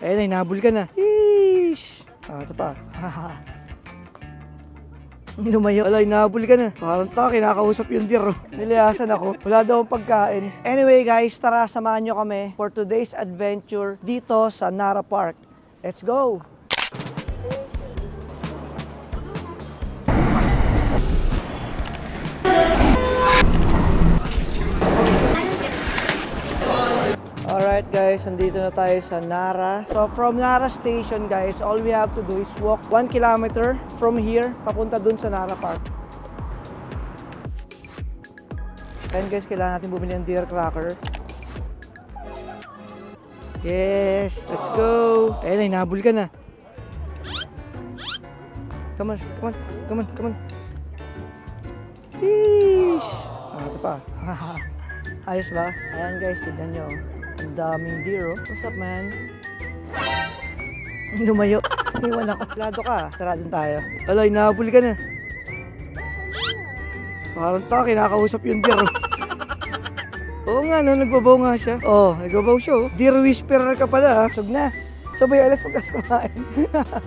Ayun na, hinabol ka na. Yeesh! Ito pa. Lumayo. Wala, hinabol ka na. Parang kinakausap yung deer. Nilayasan ako. Wala daw pagkain. Anyway guys, tara samahan nyo kami for today's adventure dito sa Nara Park. Let's go! Alright guys, nandito na tayo sa Nara. So from Nara Station guys, all we have to do is walk 1 kilometer from here, papunta dun sa Nara Park. Ayan guys, kailangan natin bumili ng deer cracker. Yes, let's go! Ayun na, hinabol ka na. Come on, come on, come on, come on. Sheesh! Ito pa. Ayos ba? Ayan guys, tignan nyo. Ang daming deer, oh. What's up, man? Lumayo. Iwan ako. Lado ka. Tara din tayo. Wala, inahabol ka na. Parang kinakausap yung deer, oh. Oo nga, no? Nagbabaw nga siya. Oh, nagbabaw siya, oh. Deer whisperer ka pala, ha? Sug na. Sabay alas pagkas kumain.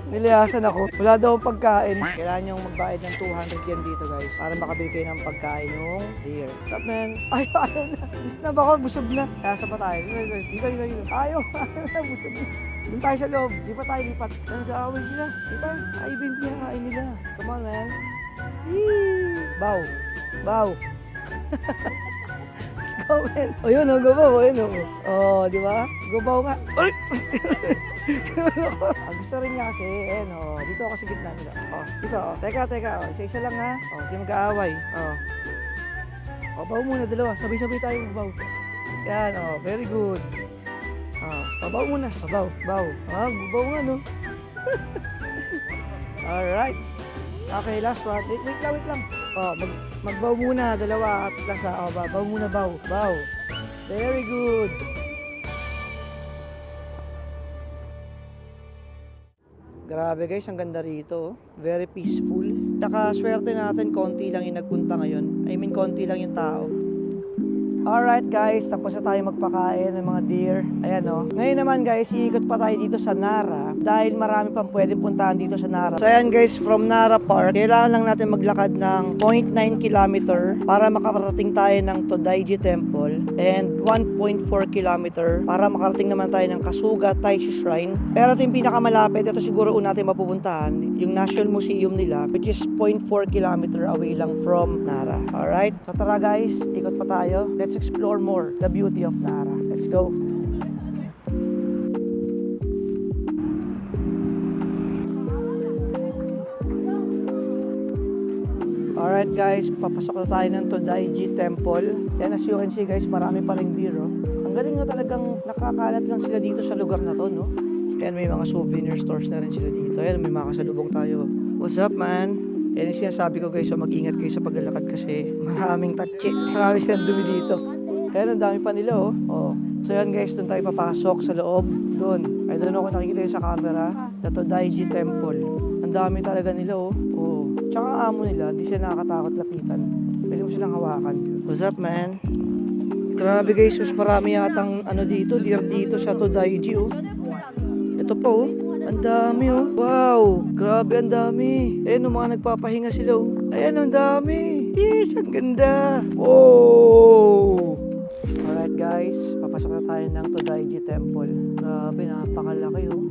Nilayasan ako. Wala daw pagkain. Kailangan niyong magbayad ng 200 yen dito guys para makabili kayo ng pagkain yung deer. What's up man? Ayaw na. Snap ako, busog na. Kaya pa tayo. Dito. Ayaw na, busog na. Doon tayo sa loob. Di pa tayo lipat. Nag-aaway sila. Di ba? Kaibin niya, kain nila. Come on man. Yee! Bow. Bow. Let's go man. O yun, oh, gubaw. O yun, oh. Oh, di ba? Gubaw nga. Ay! Gusto rin niya kasi, dito ako sa gitna nila. Dito, teka, isa-isa lang ha. Hindi mag-aaway. Babaw muna dalawa, sabay-sabay tayo babaw. Yan, very good. Babaw muna, babaw. Babaw nga no. Alright. Okay, last one. Wait lang. Magbaw muna, dalawa at lasa. Babaw muna, baw. Very good. Grabe guys, ang ganda rito. Very peaceful. Saka swerte natin, konti lang yung nagpunta ngayon. I mean, konti lang yung tao. Alright guys, tapos na tayo magpakain ng mga deer. Ayan o. Ngayon naman guys, iikot pa tayo dito sa Nara. Dahil marami pang pwedeng puntahan dito sa Nara. So ayan guys, from Nara Park, kailangan lang natin maglakad ng 0.9 kilometer para makarating tayo ng Todaiji Temple. And 1.4 kilometer para makarating naman tayo ng Kasuga Taisho Shrine. Pero ito yung pinakamalapit, ito siguro natin mapupuntahan, yung National Museum nila, which is 0.4 kilometer away lang from Nara. Alright? So tara guys, ikot pa tayo. Let's explore more the beauty of Nara. Let's go. Alright guys, papasok na tayo ng Todaiji Temple. Yan, as you can see guys, marami pa ring deer, oh. Ang galing, no, talagang nakakalat lang sila dito sa lugar na to, no? Yan, may mga souvenir stores na rin sila dito. Yan, may mga kasalubong tayo. What's up, man? Yan yung sinasabi ko guys, so mag-ingat kayo sa paglalakad kasi maraming tatsi. Marami silang dumi dito. Yan, ang dami pa nila, oh. So yan guys, doon tayo papasok sa loob. Doon. I don't know kung nakikita yun sa camera. The Todaiji Temple. Ang dami talaga nila, oh. Tsaka ang amo nila, hindi sila nakakatakot lapitan. Pwede mo silang hawakan. What's up, man? Grabe guys, mas marami yatang deer dito sa Todaiji, oh. Ito pa, oh. Ang dami, oh. Wow! Grabe, ang dami. Ayan, mga nagpapahinga sila, oh. Ayan, ang dami. Yes, ang ganda. Wow! Alright guys, papasok na tayo ng Todaiji Temple. Grabe, napakalaki, oh.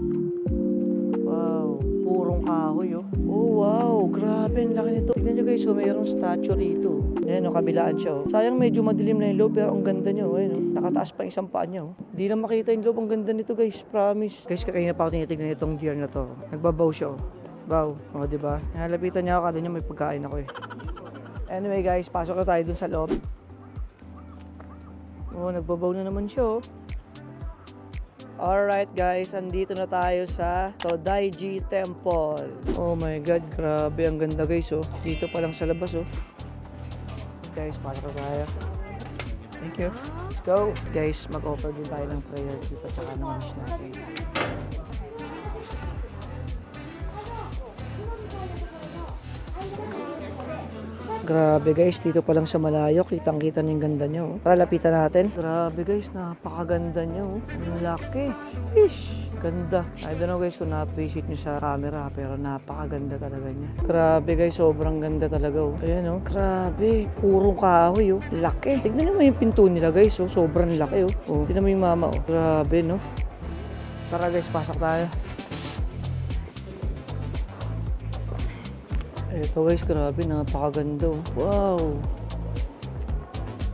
Wow, purong kahoy, oh. Oh wow, grabe, ang laki nito. Tignan nyo guys, so mayroong statue rito. Ayan, kabilaan siya, oh. Sayang medyo madilim na yung loob, pero ang ganda nyo, ayan, nakataas pa yung isang paa nyo. Hindi lang makita yung loob, ang ganda nito guys, promise. Guys, kanina pa ako tinitignan itong deer na to. Nagbabaw siya, oh. Bow, diba? Nalapitan niya ako, kala niya may pagkain ako, eh. Anyway guys, pasok na tayo dun sa loob. Nagbabaw na naman siya, oh. Alright guys, andito na tayo sa Todaiji Temple. Oh my god, grabe, ang ganda guys, oh. Dito pa lang sa labas, oh. Guys, pasok na tayo. Thank you. Let's go. Guys, mag-offer din tayo ng prayer dito tsaka ng wish natin. Grabe guys, dito pa lang sa malayo, kitang-kita niyo yung ganda niyo. Tara, lapitan natin. Grabe guys, napakaganda niyo. Ang laki. Ish! Ganda. I don't know guys kung na-appreciate nyo sa camera pero napakaganda talaga niya. Grabe guys, sobrang ganda talaga oh. Ayan oh, grabe. Purong kahoy oh. Laki. Tignan nyo mo yung pinto nila guys oh. Sobrang laki oh. Oh, tignan mo yung mama oh. Grabe no. Tara guys, pasok tayo. Ito guys, grabe. Napakaganda oh. Wow.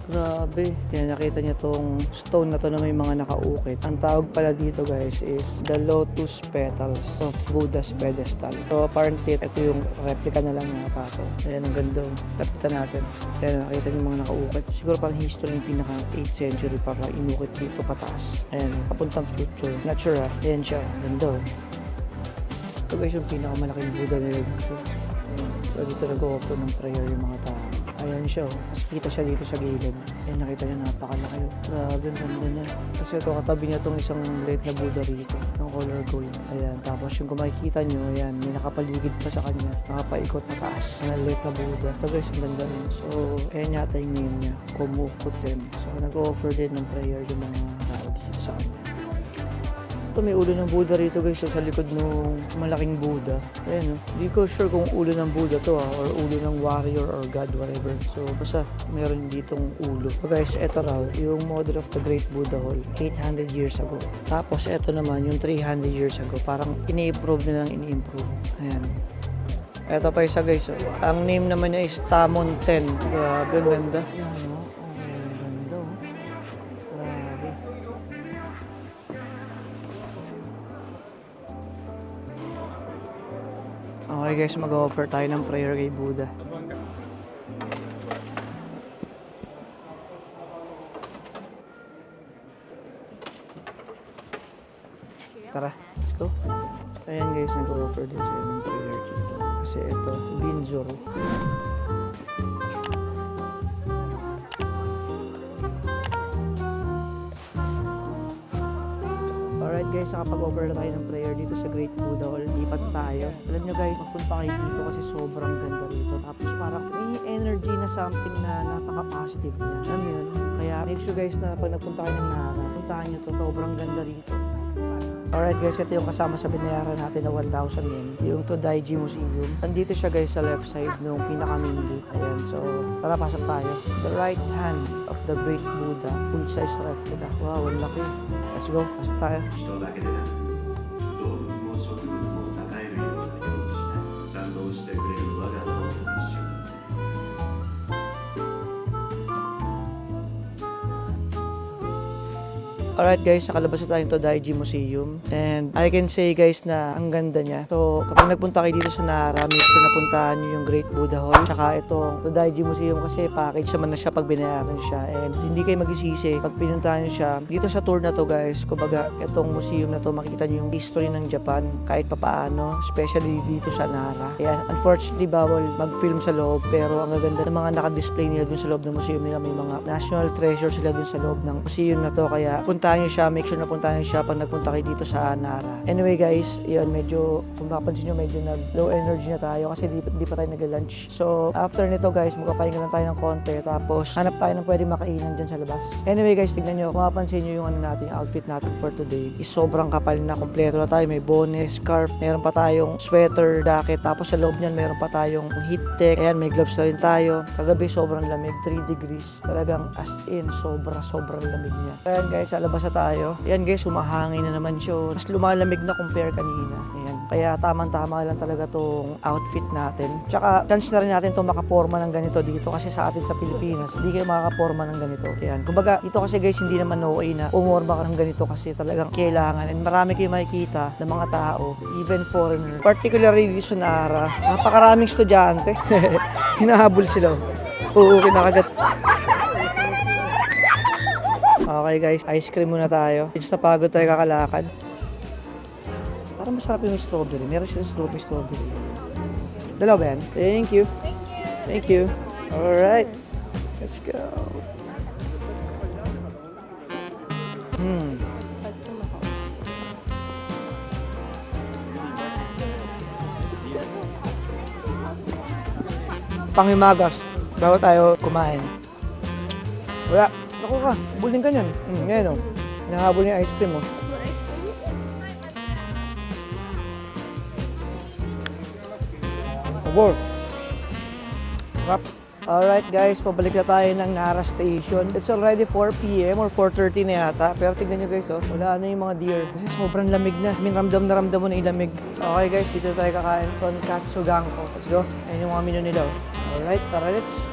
Grabe. Yan, nakita niyo tong stone na to na may mga nakaukit. Ang tawag pala dito guys is the lotus petals of Buddha's pedestal. So apparently, ito yung replica na lang ng pato. Ayan, ang ganda. Lapitan natin. Ayan, nakita niyo mga nakaukit. Siguro parang history yung pinaka 8th century para inukit dito pataas. Ayan, papuntang future. Not sure ha. Ayan siya. Ganda. Ito guys yung pinakamalaking Buddha nila dito. So dito nag-offer ng prayer yung mga tao. Ayan siya oh. Mas kita siya dito sa gilid. Ayan, nakita niya napakalaki oh. Grabe, ang ganda niya. Kasi ito katabi niya itong isang light na Buddha rito. Ng color gold. Ayan, tapos yung kung makikita niyo, ayan, may nakapaligid pa sa kanya. Nakapaikot na taas. Ayan, light na Buddha. Ito guys, ang ganda rin. So, ayan yata yung name niya. Komukutem. So, nag-offer din ng prayer yung mga tao dito sa kanya. Ito may ulo ng Buddha rito guys, so sa likod ng malaking Buddha. Ayan, no? Hindi ko sure kung ulo ng Buddha to or ulo ng warrior or god, whatever. So basta meron ditong ulo. So guys, ito raw, yung model of the Great Buddha Hall, 800 years ago. Tapos ito naman, yung 300 years ago. Parang ini-improve na lang, ini-improve. Ayan. Ito pa isa guys, so, ang name naman niya is Tamon 10. Grabe, ang ganda. Ayan, no? Ang ganda, oh. Grabe. Okay guys, mag-offer tayo ng prayer kay Buddha. Tara, let's go. Ayan guys, nag-offer din sila ng prayer dito. Kasi ito, Binzuru. Alright guys, nakapag-offer na tayo ng prayer dito sa Great Buddha Hall. Lipat tayo. Alam nyo guys, magpunta kayo dito kasi sobrang ganda rito. Tapos parang may energy na something na napaka-positive niya. Alam nyo yun? Kaya make sure guys na pag nagpunta kayo ng Nara, puntahan nyo to. Sobrang ganda rito. Alright guys, ito yung kasama sa binayaran natin na 1,000 yen. Yung Todaiji Museum. Nandito siya guys sa left side nung pinaka-main gate. Ayan, so tara pasok tayo. The right hand of the Great Buddha, full-size replica. Wow, ang laki. Let's go, pasok tayo. 人だけでなく動物も植物も栄えるようなようにしたい賛同してくれる我が友と一緒に Alright guys, nakalabas na tayo Todaiji Museum. And I can say guys na ang ganda niya. So kapag nagpunta kayo dito sa Nara, make sure na puntahan nyo yung Great Buddha Hall. Tsaka itong Todaiji Museum kasi package naman na siya pag binayaran siya. And hindi kayo magsisisi pag pinuntahan nyo siya. Dito sa tour na to guys, kumbaga itong museum na to, makikita nyo yung history ng Japan kahit papaano. Especially dito sa Nara. Kaya unfortunately bawal mag-film sa loob. Pero ang gaganda ng mga naka-display nila dun sa loob ng museum nila. May mga national treasure sila dun sa loob ng museum na to. Kaya puntahan nyo siya, make sure na puntahan nyo siya pag nagpunta kayo dito sa Nara. Anyway guys, yun, medyo, kung mapapansin nyo, medyo low energy na tayo kasi di pa tayo nag-lunch. So, after nito guys, magpapahinga lang tayo ng konti, tapos hanap tayo ng pwede makainan dyan sa labas. Anyway guys, tignan nyo, kung mapapansin nyo yung ano natin, yung outfit natin for today, is sobrang kapal na, kompleto na tayo. May bonnet, scarf, meron pa tayong sweater, jacket, tapos sa loob niyan, meron pa tayong heat tech. Ayan, may gloves na rin tayo. Kagabi, sobrang lamig, 3 degrees. Talagang as in, sobrang lamig niya. Ayan guys, sa labas na tayo. Ayan guys, humahangin na naman siya. Mas lumalamig na compare kanina. Ayan. Kaya tamang-tama lang talaga tong outfit natin. Tsaka, chance na rin natin itong makaporma ng ganito dito kasi sa atin sa Pilipinas, hindi kayo makakaporma ng ganito. Ayan. Kumbaga, ito kasi guys, hindi naman okay na umorma ka ng ganito kasi talagang kailangan. And marami kayo makikita ng mga tao, even foreigner. Particularly dito sa Nara, napakaraming estudyante. Hinahabol sila. Oo, kinakagat. Okay guys, ice cream muna tayo. Since napagod tayo kakalakad. Parang masarap yung strawberry. Meron siya strawberry. Dalawa ba yan? Thank you. Thank you. Alright. Let's go. Panghimagas. Bago tayo kumain. Wala. Naku ka. Bulin ka niyan. Ngayon o. Nahabol niya ice cream o. Abor. Rap. Alright guys, pabalik na tayo ng Nara Station. It's already 4 p.m. or 4:30 na yata. Pero tignan nyo guys, oh, wala na yung mga deer. Kasi sobrang lamig na. I mean, ramdam mo na yung lamig. Okay guys, dito tayo kakain. Tonkatsu Ganko. Let's go. Ayan yung mga menu nila. Oh. Alright, tara let's.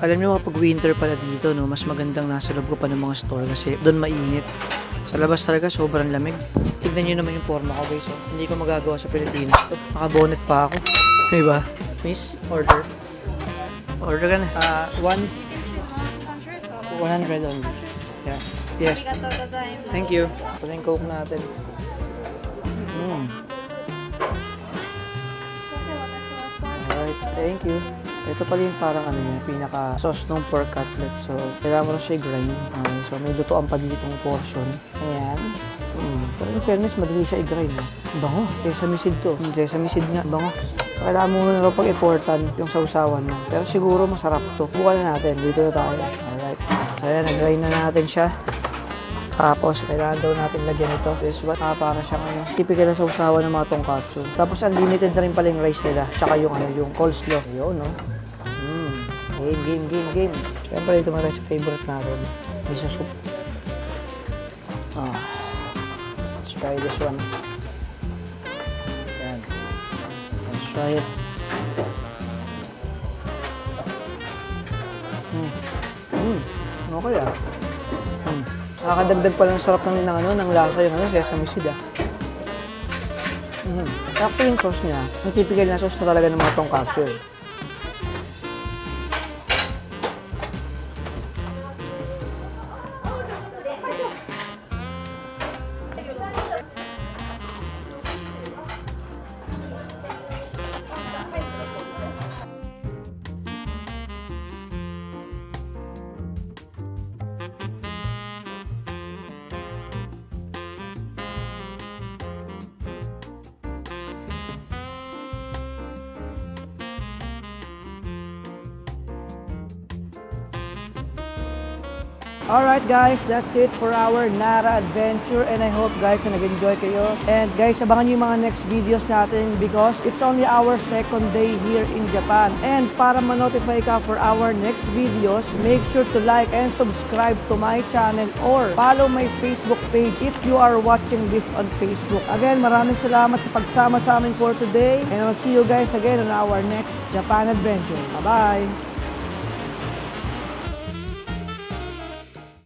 Alam nyo pag winter pala dito, no, mas magandang nasa loob ko pa ng mga store kasi doon mainit. Sa labas talaga, sobrang lamig. Tignan nyo naman yung forma ko guys. Oh. Hindi ko magagawa sa Pilipinas to. Naka-bonnet pa ako. Diba? Miss, order. Order ka na. 100 only. Yeah. Yes. Thank you. Ito na yung Coke natin. Alright, thank you. Ito pala yung parang ano yung pinaka sauce ng pork cutlet. So, kailangan mo na siya i-grind. So, may lutoan pa dito ng portion. Ayan. Pero in fairness, madali siya i-grind. Bango. Sesame seed to. Sesame seed nga. Bango. So, kailangan mo na rin pag-effortan yung sausawan mo. Pero siguro masarap to. Bukan na natin. Dito na tayo. Alright. So, ayan. Nag-grind na natin siya. Tapos, kailangan daw natin lagyan ito. This what? Para siyang ano, typical na sausawan ng mga tonkatsu. Tapos, unlimited na rin pala yung rice nila. Tsaka yung, ano, yung coleslaw. Ayun, no? Game. Siyempre, ito mga rice favorite natin. Miso soup. Let's try this one. Ayan. Let's try it. Okay ah. Nakakadagdag pala ng sarap ng lasa yung sesame seed ah. Actually yung sauce niya, yung typical na sauce na talaga ng mga tonkatsu. Alright guys, that's it for our Nara adventure and I hope guys na nag-enjoy kayo. And guys, abangan nyo yung mga next videos natin because it's only our second day here in Japan. And para ma-notify ka for our next videos, make sure to like and subscribe to my channel or follow my Facebook page if you are watching this on Facebook. Again, maraming salamat sa pagsama sa amin for today and I'll see you guys again on our next Japan adventure. Bye-bye!